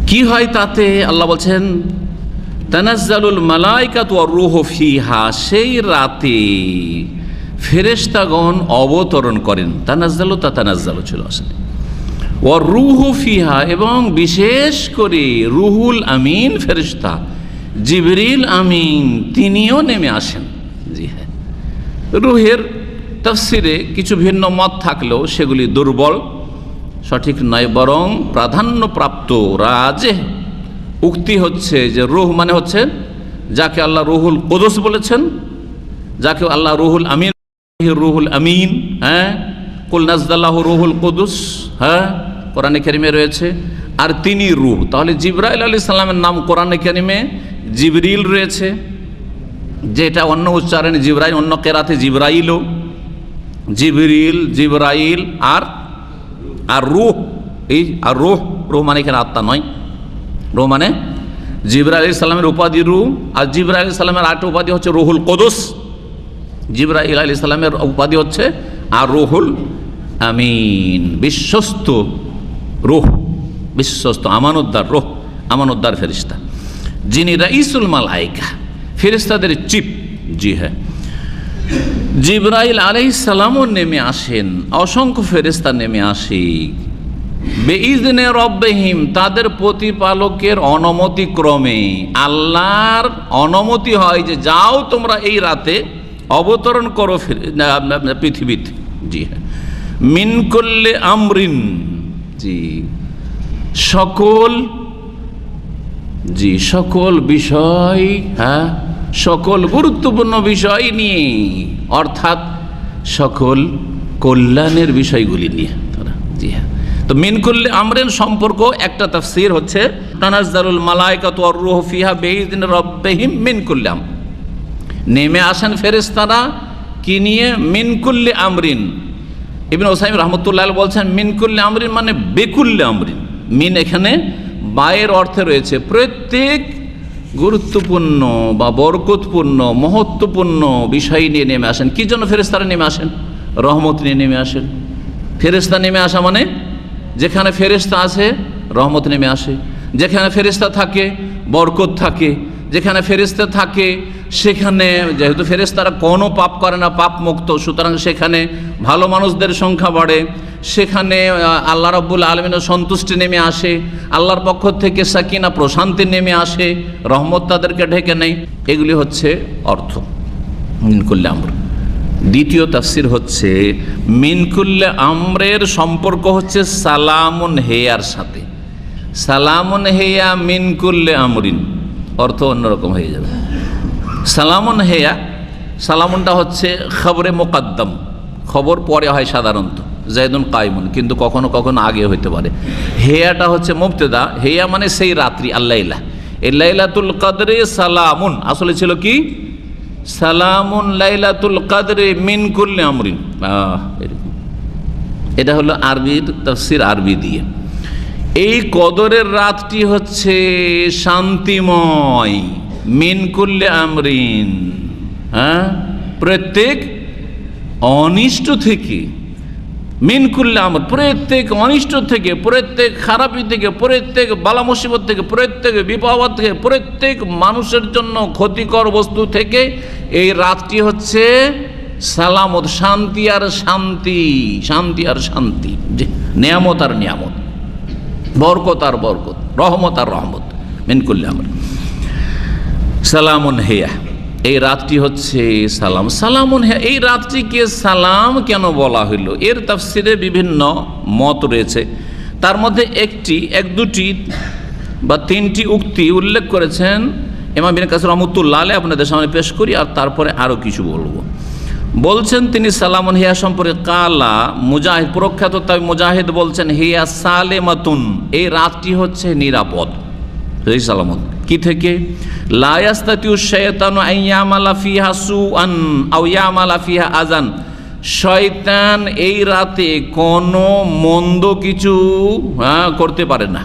কি হয় তাতে? আল্লাহ বলছেন তানাজ্জালুল মালাইকাতু ওয়ার রূহু ফিহা, সেই রাতে ফেরেশতাগণ অবতরণ করেন। তানাজ্জালু তাতানাজ্জালু ছিল আসলে, ওয়ার রূহু ফিহা, এবং বিশেষ করে রুহুল আমিন ফেরেশতা জিবরিল আমিন তিনিও নেমে আসেন। জি হ্যাঁ, রুহের তাফসিরে কিছু ভিন্ন মত থাকলেও সেগুলি দুর্বল, সঠিক নয়, বরং প্রাধান্যপ্রাপ্ত রাজে উক্তি হচ্ছে যে রুহ মানে হচ্ছে যাকে আল্লাহ রুহুল কুদুস বলেছেন, যাকে আল্লাহ রুহুল আমিন, রুহুল আমিন, হ্যাঁ, কুল নাজ্জালাহু রুহুল কুদুস, হ্যাঁ, কোরআনে কারিমে রয়েছে। আর তিনি রূহ, তাহলে জিবরাইল আলাইহিস সালামের নাম কোরআনে কারিমে জিবরিল রয়েছে, যেটা অন্য উচ্চারণে জিবরাইল, অন্য কেরাতে জিবরাইলও, জিবরিল, জিবরাইল আর রূহ। এই আর রূহ, রূহ মানে এখানে আত্মা নয়, রূহ মানে জিবরাইল আলাইহিস সালামের উপাধি রূহ, আর জিবরাইল আলাইহিস সালামের আরেকটা উপাধি হচ্ছে রুহুল কুদুস। জিবরাইল আলাইহিস সালামের উপাধি হচ্ছে আর রুহুল আমিন, বিশ্বস্ত রূহ, বিশ্বস্ত আমানতদার রূহ, আমানতদার ফেরেশতা, যিনি রাইসুল মালাইকা, ফেরেশতাদের চিফ। জি হ্যাঁ, জিবরাইল আলাইহিস সালামও নেমে আসেন, অসংখ্য ফেরেশতা নেমে আসে বেইজনে রব্বিহিম, তাদের প্রতিপালকের অনুমতি ক্রমে। আল্লাহর অনুমতি হয় যে যাও তোমরা এই রাতে অবতরণ করো পৃথিবীতে। জি হ্যাঁ, মিন কুল্লি আমরিন, জি সকল, জি সকল বিষয়, হ্যাঁ, সকল গুরুত্বপূর্ণ বিষয় নিয়ে, অর্থাৎ সকল কল্যাণের বিষয়গুলি নিয়ে। জি হ্যাঁ, তো মিন কুল্লি আমরিন সম্পর্ক একটা তাফসীর হচ্ছে তানাজ্জালুল মালাইকাতু ওয়ার রূহু ফিহা বিইযনি রাব্বিহিম মিন কুল্লি আমর, নেমে আসেন ফেরেশতারা কি নিয়ে? মিন কুল্লি আমরিন। ইবনে উসাইমিন রাহমাতুল্লাহ আলাইহি বলছেন মিন কুল্লি আমরিন মানে বেকুল্লি আমরিন। মিন এখানে বায়ের অর্থে রয়েছে প্রত্যেক গুরুত্বপূর্ণ বা বরকতপূর্ণ মহত্বপূর্ণ বিষয় নিয়ে নেমে আসেন। কি জন্য ফেরেশতারা নেমে আসেন? রহমত নিয়ে নেমে আসেন। ফেরেশতা নেমে আসা মানে যেখানে ফেরেশতা আছে রহমত নেমে আসে, যেখানে ফেরেশতা থাকে বরকত থাকে, যেখানে ফেরেশতা থাকে সেখানে, যেহেতু ফেরেশতারা কোনো পাপ করে না, পাপ মুক্ত, সুতরাং সেখানে ভালো মানুষদের সংখ্যা বাড়ে, সেখানে আল্লাহ রাব্বুল আলামিনের সন্তুষ্টি নেমে আসে, আল্লাহর পক্ষ থেকে সাকিনা প্রশান্তি নেমে আসে, রহমত তাদেরকে ঢেকে নেয়। এগুলি হচ্ছে অর্থ মিন কুল্লি আমর। দ্বিতীয় তাফসির হচ্ছে মিন কুল্লি আমরের সম্পর্ক হচ্ছে সালামুন হেয়ার সাথে। সালামুন হেয়া মিন কুল্লি আমরিন, অর্থ অন্যরকম হয়ে যাবে। সালামুন হেয়া, সালামুনটা হচ্ছে খবরে মোকাদ্দম, খবর পরে হয় সাধারণত, জাইদুন কাইমুন, কিন্তু কখনো কখনো আগে হইতে পারে। হেয়াটা হচ্ছে মুবতেদা, হেয়া মানে সেই রাত্রি, আল্লাইলা, এই লাইলাতুল কদরে সালামুন আসলে ছিল কি? সালামুন লাইলাতুল কদরে মিন কুল্লি আমরিন। এটা হলো আরবির তাফসীর, আরবি দিয়ে। এই কদরের রাতটি হচ্ছে শান্তিময়, মিন কুল্লি আমরিন, হ্যাঁ, প্রত্যেক অনিষ্ট থেকে, মিন কুল্লি আমর, প্রত্যেক অনিষ্ট থেকে, প্রত্যেক খারাপি থেকে, প্রত্যেক বালা মুসিবত থেকে, প্রত্যেক বিপদ থেকে, প্রত্যেক মানুষের জন্য ক্ষতিকর বস্তু থেকে এই রাতটি হচ্ছে সালামত, শান্তি আর শান্তি, শান্তি আর শান্তি, নিয়ামত আর নিয়ামত, বরকত আর বরকত, রহমত আর রহমত। মিন কুল্লি আমর সালামুন হিয়া, এই রাতটি হচ্ছে সালাম। সালামুন হিয়া, এই রাতটিকে সালাম কেন বলা হইল? এর তাফসিরে বিভিন্ন মত রয়েছে, তার মধ্যে এক দুটি বা তিনটি উক্তি উল্লেখ করেছেন ইমাম ইবনে কাসির রাহমাতুল্লাহ আলাইহি, আপনাদের সামনে পেশ করি আর তারপরে আরও কিছু বলবো। বলছেন তিনি সালামুন হিয়া সম্পর্কে, কালা মুজাহিদ, প্রখ্যাত তাই মুজাহিদ বলছেন হিয়া সালেমাতুন, এই রাতটি হচ্ছে নিরাপদ। এই সালামত কি থেকে? লা ইয়াস্তাতিউ শাইতানু আন ইয়ামালা ফিহা সুআন আও ইয়ামালা ফিহা আযান, শয়তান এই রাতে কোনো মন্দ কিছু করতে পারে না।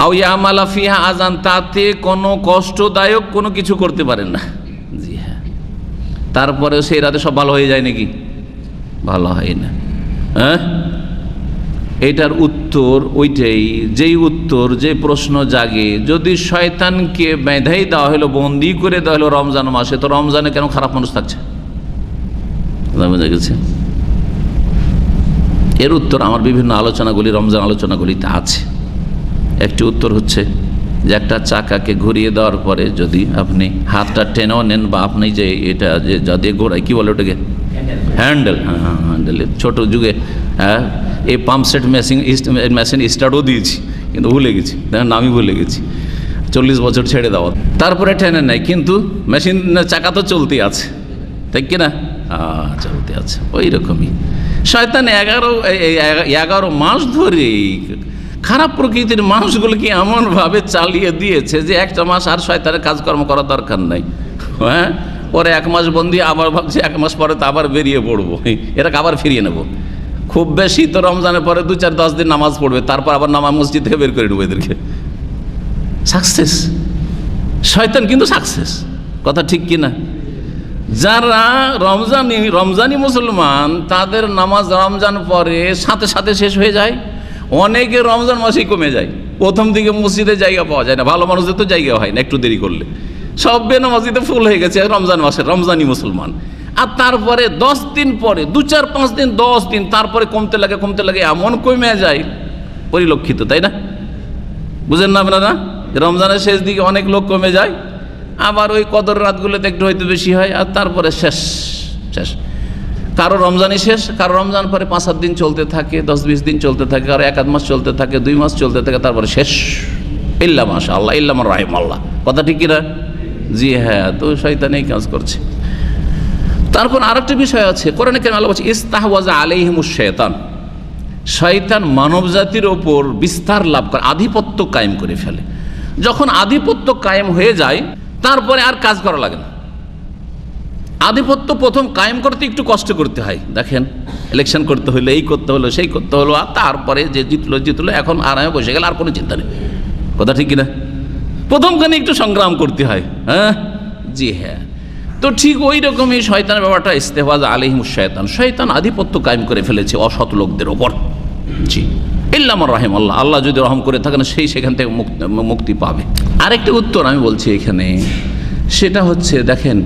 আও ইয়ামালা ফিহা আযান, তাতে কোনো কষ্টদায়ক কোনো কিছু করতে পারে না। জি হ্যাঁ, তারপরে সেই রাতে সব ভালো হয়ে যায় নাকি? ভালো হয় না। হ্যাঁ, এটার উত্তর ওইটাই, যেই উত্তর যে প্রশ্ন জাগে, যদি শয়তানকে বেঁধেই দেওয়া হলো, বন্দি করে দেওয়া হলো রমজান মাসে, তো রমজানে কেন খারাপ মানুষ থাকছে? বোঝা গেছে? এর উত্তর আমার বিভিন্ন আলোচনাগুলি, রমজান আলোচনাগুলিতে আছে। একটি উত্তর হচ্ছে যে একটা চাকাকে ঘুরিয়ে দেওয়ার পরে যদি আপনি হাতটা টেনেও নেন, বা আপনি যে এটা যে যা দিয়ে ঘোরায়, কী বলে ওটাকে, হ্যান্ডেল, হ্যাঁ হ্যান্ডেলে ছোটো যুগে এই পাম্প সেট মেশিন স্টার্টও দিয়েছি, কিন্তু ভুলে গেছি, নামই ভুলে গেছি, 40 বছর ছেড়ে দেওয়া, তারপরে টেনে নেয়, কিন্তু মেশিন চাকা তো চলতেই আছে, ঠিক কিনা? চলতে আছে। ওই রকমই শয়তান 11 মাস ধরে খারাপ প্রকৃতির মানুষগুলোকে এমনভাবে চালিয়ে দিয়েছে যে একটা মাস আর শয়তানের কাজকর্ম করার দরকার নাই। হ্যাঁ, পরে 1 মাস বন্দি, আবার ভাবছি 1 মাস পরে তো আবার বেরিয়ে পড়বো, এটাকে আবার ফিরিয়ে নেব। খুব বেশি তো রমজানের পরে 2-4-10 দিন নামাজ পড়বে, তারপর আবার নামাজ মসজিদ থেকে বের করে দেবো এদেরকে। সাকসেস শয়তান, কিন্তু সাকসেস, কথা ঠিক কিনা? যারা রমজানি মুসলমান, তাদের নামাজ রমজান পরে সাথে সাথে শেষ হয়ে যায়। অনেকে রমজান মাসেই কমে যায়, প্রথম দিকে মসজিদে জায়গা পাওয়া যায় না, ভালো মানুষদের তো জায়গা হয় না, একটু দেরি করলে সব বেনামাজিতে ফুল হয়ে গেছে রমজান মাসে, রমজানি মুসলমান। আর তারপরে 10 দিন পরে, 2-4-5 দিন, 10 দিন, তারপরে কমতে লাগে, এমন কমে যায় পরিলক্ষিত, তাই না? বুঝেন না আপনারা? রমজানের শেষ দিকে অনেক লোক কমে যায়, আবার ওই কদর রাতগুলোতে একটু হয়তো বেশি হয়, আর তারপরে শেষ। কারো রমজানই শেষ, কারো রমজান পরে 5-7 দিন চলতে থাকে, 10-20 দিন চলতে থাকে, কারো 1-1 মাস চলতে থাকে, 2 মাস চলতে থাকে, তারপরে শেষ। ইল্লা মাশাআল্লাহ, ইল্লা মান রাহিমাল্লাহ, কথা ঠিক কিনা? জি হ্যাঁ, তো শয়তান এই কাজ করছে। তারপর আরেকটা বিষয় আছে, কোরআনে কেন আল্লাহ বলছে ইস্তাহওয়াজা আলাইহিমুশ শাইতান, শয়তান মানব জাতির ওপর বিস্তার লাভ করে, আধিপত্য কায়েম করে ফেলে। যখন আধিপত্য কায়েম হয়ে যায়, তারপরে আর কাজ করা লাগে না। আধিপত্য প্রথম কায়েম করতে একটু কষ্ট করতে হয়, দেখেন ইলেকশন করতে হলো, এই করতে হলো, সেই করতে হলো, আর তারপরে যে জিতলো, এখন আরামে বসে গেল, আর কোনো চিন্তা নেই, কথা ঠিক কিনা? প্রথমখানে একটু সংগ্রাম করতে হয়। হ্যাঁ, জি হ্যাঁ। তো ঠিক ওই রকমই শয়তানের ব্যাপারটা, ইস্তেহওয়াজ আলাইহিমুশ শাইতান, শয়তান আধিপত্য কায়েম করে ফেলেছে অসৎ লোকদের ওপর। জি, ইল্লা মান রাহিমাল্লাহ, আল্লাহ যদি রহম করে থাকেন সেই সেখান থেকে মুক্তি পাবে। আরেকটা উত্তর আমি বলছি এখানে, সেটা হচ্ছে দেখেন,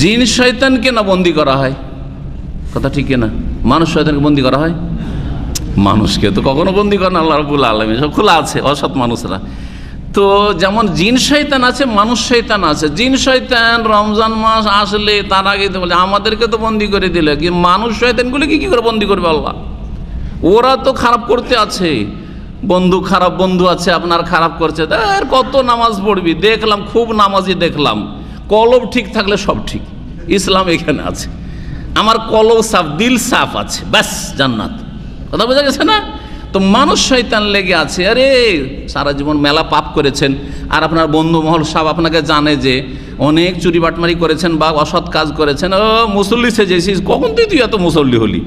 জিন শয়তানকে না বন্দি করা হয়, কথা ঠিক না? মানুষ শয়তানকে বন্দি করা হয়? মানুষকে তো কখনো বন্দি করে না, আল্লাহ রাব্বুল আলামিন সব খোলা আছে, অসৎ মানুষরা। তো যেমন জিন শয়তান আছে, মানুষ শয়তান আছে। জিন শয়তান রমজান মাস আসলে তার আগে তো বলে আমাদেরকে তো বন্দি করে দিলে, কি মানুষ শয়তানগুলিকে কি করে বন্দি করবে আল্লাহ? ওরা তো খারাপ করতে আছে, খারাপ বন্ধু আছে আপনার, খারাপ করছে, আর কত নামাজ পড়বি, দেখলাম খুব নামাজি দেখলাম, কলব ঠিক থাকলে সব ঠিক, ইসলাম এখানে আছে, আমার কলব সাফ, দিল সাফ আছে, ব্যাস জান্নাত, কথা বোঝা গেছে না? তো মানুষ শয়তান লেগে আছে, আরে সারা জীবন মেলা পাপ করেছেন, আর আপনার বন্ধু মহল সব আপনাকে জানে যে অনেক চুরি বাটমারি করেছেন বা অসৎ কাজ করেছেন, ও মুসল্লি সেজেছিস, কখন তুই এত মুসল্লি হলি?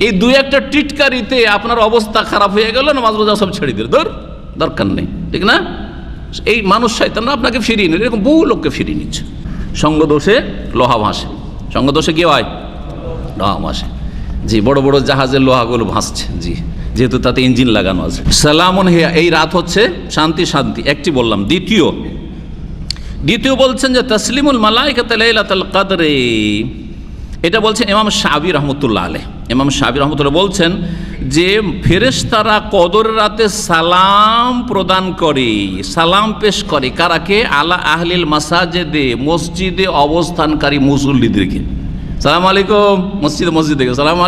এই 2-1টা টিটকারিতে আপনার অবস্থা খারাপ হয়ে গেল, নামাজ রোজা সব ছেড়ে দিল, দরকার নেই, ঠিক না? এই মানুষ শয়তানরা আপনাকে ফিরিয়ে নিল, এরকম বহু লোককে ফিরিয়ে নিচ্ছে। সঙ্গদোষে লোহা ভাসে, সঙ্গদোষে কি হয়? লোহা ভাসে। জি, বড় বড় জাহাজের লোহাগুলো ভাসছে, জি, যেহেতু তাতে ইঞ্জিন লাগানো আছে। সালামুন হিয়া, এই রাত হচ্ছে শান্তি, একটি বললাম। দ্বিতীয় বলছেন যে তাসলিমুল মালাইকাতি লাইলাতুল কদরে, এটা বলছেন ইমাম শাফি রহমতুল্লাহ আলাইহ। ইমাম শাফি রহমতুল্লাহ বলছেন যে ফেরেশতারা কদরের রাতে সালাম প্রদান করে, সালাম পেশ করে কারাকে? আলা আহলিল মাসাজিদে, মসজিদে অবস্থানকারী মুসল্লিদেরকে। সালাম আলাইকুম, মসজিদে দেখে সালাম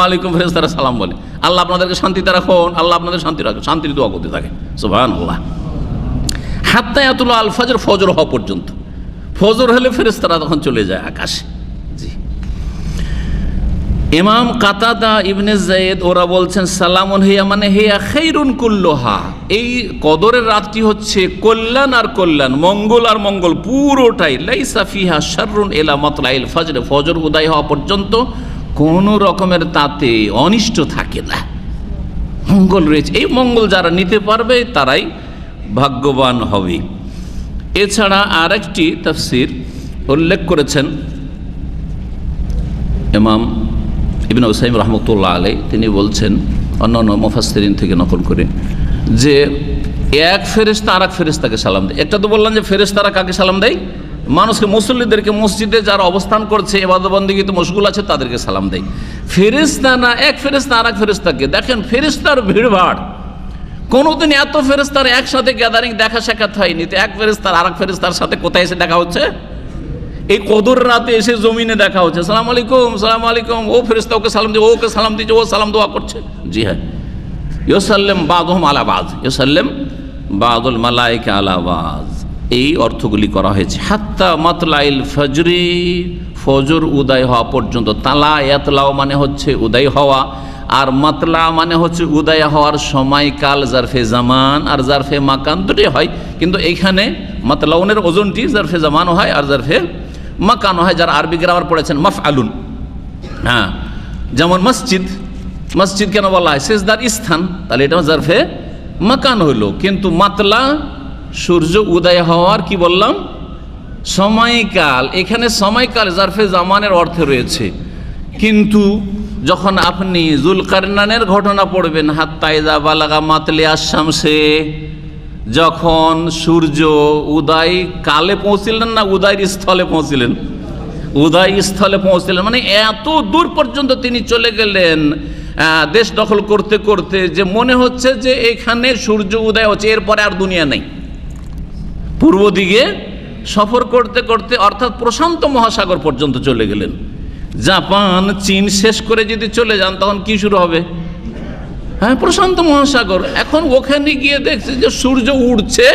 আলাইকুম, ফেরেশতারা সালাম বলে, আল্লাহ আপনাদেরকে শান্তিতে রাখুন, আল্লাহ আপনাদের শান্তি রাখুন, শান্তির দোয়া করতে থাকে, সুবহানাল্লাহ। হাত্তা ইয়াতুল আল ফজর, ফজর হওয়া পর্যন্ত। ফজর হলে ফেরেশতারা তখন চলে যায় আকাশে। জি, ইমাম কাতাদা, ইবনে যায়েদ ওরা বলছেন সালামুন হিয়া মানে হিয়া খাইরুন কুল্লুহা, এই কদরের রাতটি হচ্ছে কল্যাণ আর কল্যাণ, মঙ্গল আর মঙ্গল পুরোটাই। লাইসা ফিহা শাররুন ইলা মাতলাইল ফজর, ফজর উদয় হওয়া পর্যন্ত কোনো রকমের তাতে অনিষ্ট থাকে না, মঙ্গল রয়েছে। এই মঙ্গল যারা নিতে পারবে তারাই ভাগ্যবান হবে। এছাড়া আরেকটি তাফসীর উল্লেখ করেছেন ইমাম ইবনে উসাইম রহমতুল্লাহ আলাইহ, তিনি বলছেন অন্যান্য মুফাসসিরিন থেকে নকল করে, যে এক ফেরেশতা আর এক ফেরেশতাকে সালাম দেয়। একটা তো বললাম যে ফেরেশতারা কাকে সালাম দেয়, মানুষকে, মুসল্লিদেরকে, মসজিদে যারা অবস্থান করছে ইবাদত বন্দেগীতে মশগুল আছে তাদেরকে সালাম দেয়। ফেরেশতা না, এক ফেরেশতা আর এক ফেরেশতাকে। দেখেন ফেরেশতার ভিড়ভাড়, কোনোদিন এত ফেরেশতার একসাথে গ্যাদারিং দেখা সাক্ষাৎ হয়নি। তো এক ফেরেশতার আর এক ফেরেশতার সাথে কোথায় এসে দেখা হচ্ছে? এই কদর রাতে এসে জমিনে দেখা হচ্ছে। সালাম আলাইকুম, সালাম আলাইকুম। ও ফেরেশতা ওকে সালাম দিয়ে, ওকে সালাম দিচ্ছে, ও সালাম দোয়া করছে। জি হ্যাঁ, ইউসাল্লিম বাযুহুম আলা বায, ইউসাল্লিম বাযুল মালায়েকা আলা বায, এই অর্থগুলি করা হয়েছে। হাত্তা মাতলাইল ফজরি, ফজর উদয় হওয়া পর্যন্ত। তালা ইয়াতলাও মানে হচ্ছে উদয় হওয়া, আর মাতলা মানে হচ্ছে উদয় হওয়ার সময়কাল, জারফে জামান আর জারফে মাকান দুটি হয়, কিন্তু এইখানে মাতলাউনের ওজনটি জারফে জামানও হয় আর জারফে মাকানও হয়। যারা আরবি গ্রামার পড়েছেন মাফআলুন, হ্যাঁ, যেমন মসজিদ, মসজিদ কেন বলা হয়? সেজদার স্থান, তাহলে এটা জারফে মাকান হইল। কিন্তু মাতলা সূর্য উদয় হওয়ার কি বললাম সময়কাল, এখানে সময়কাল জারফে জামানের অর্থে রয়েছে। কিন্তু যখন আপনি জুলকারনানের ঘটনা পড়বেন, হাত্তা ইযা বালাগা মাতলিআশ শামসে, যখন সূর্য উদয় কালে পৌঁছিলেন না উদয়ের স্থলে পৌঁছিলেন, উদয় স্থলে পৌঁছলেন, মানে এত দূর পর্যন্ত তিনি চলে গেলেন দেশ দখল করতে করতে, যে মনে হচ্ছে যে এখানে সূর্য উদয় হচ্ছে, এরপরে আর দুনিয়া নেই। পূর্ব দিকে সফর করতে করতে অর্থাৎ প্রশান্ত মহাসাগর পর্যন্ত চলে গেলেন। জাপান, চীন শেষ করে যদি চলে যান তখন কি শুরু হবে? হ্যাঁ, প্রশান্ত মহাসাগর। এখন ওখানে গিয়ে দেখছে যে সূর্য উঠছে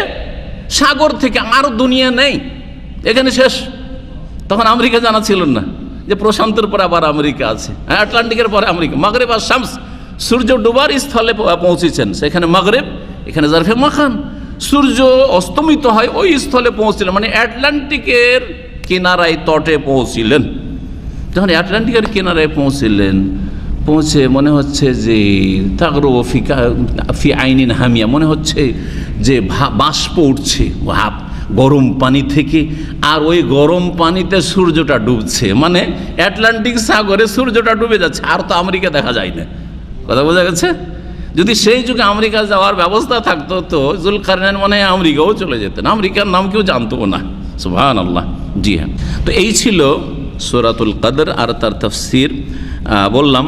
সাগর থেকে, আর দুনিয়া নেই, এখানে শেষ। তখন আমেরিকা জানা ছিল না যে প্রশান্তের পরে আবার আমেরিকা আছে, হ্যাঁ, আটলান্টিকের পরে আমেরিকা। মাগরিব আর শামস, সূর্য ডুবার স্থলে পৌঁছেছেন, সেখানে মাগরিব, এখানে জারফে মাকান। সূর্য অস্তমিত হয় ওই স্থলে পৌঁছলেন, মানে আটলান্টিকের কিনারায় তটে পৌঁছিলেন। যখন আটলান্টিকের কিনারায় পৌঁছলেন, পৌঁছে মনে হচ্ছে যে তাগরু ফি আইনিন হামিয়া, মনে হচ্ছে যে বাষ্প উঠছে ভাপ গরম পানি থেকে, আর ওই গরম পানিতে সূর্যটা ডুবছে, মানে আটলান্টিক সাগরে সূর্যটা ডুবে যাচ্ছে। আর তো আমেরিকা দেখা যায় না, কথা বোঝা গেছে? যদি সেই যুগে আমেরিকা যাওয়ার ব্যবস্থা থাকতো তো জুলকারনাইন মনে হয় আমেরিকাও চলে যেতেন, আমেরিকার নাম কেউ জানতো না। সুবহানাল্লাহ। জি হ্যাঁ, তো এই ছিল সূরাতুল কদর আর তার তাফসীর। বললাম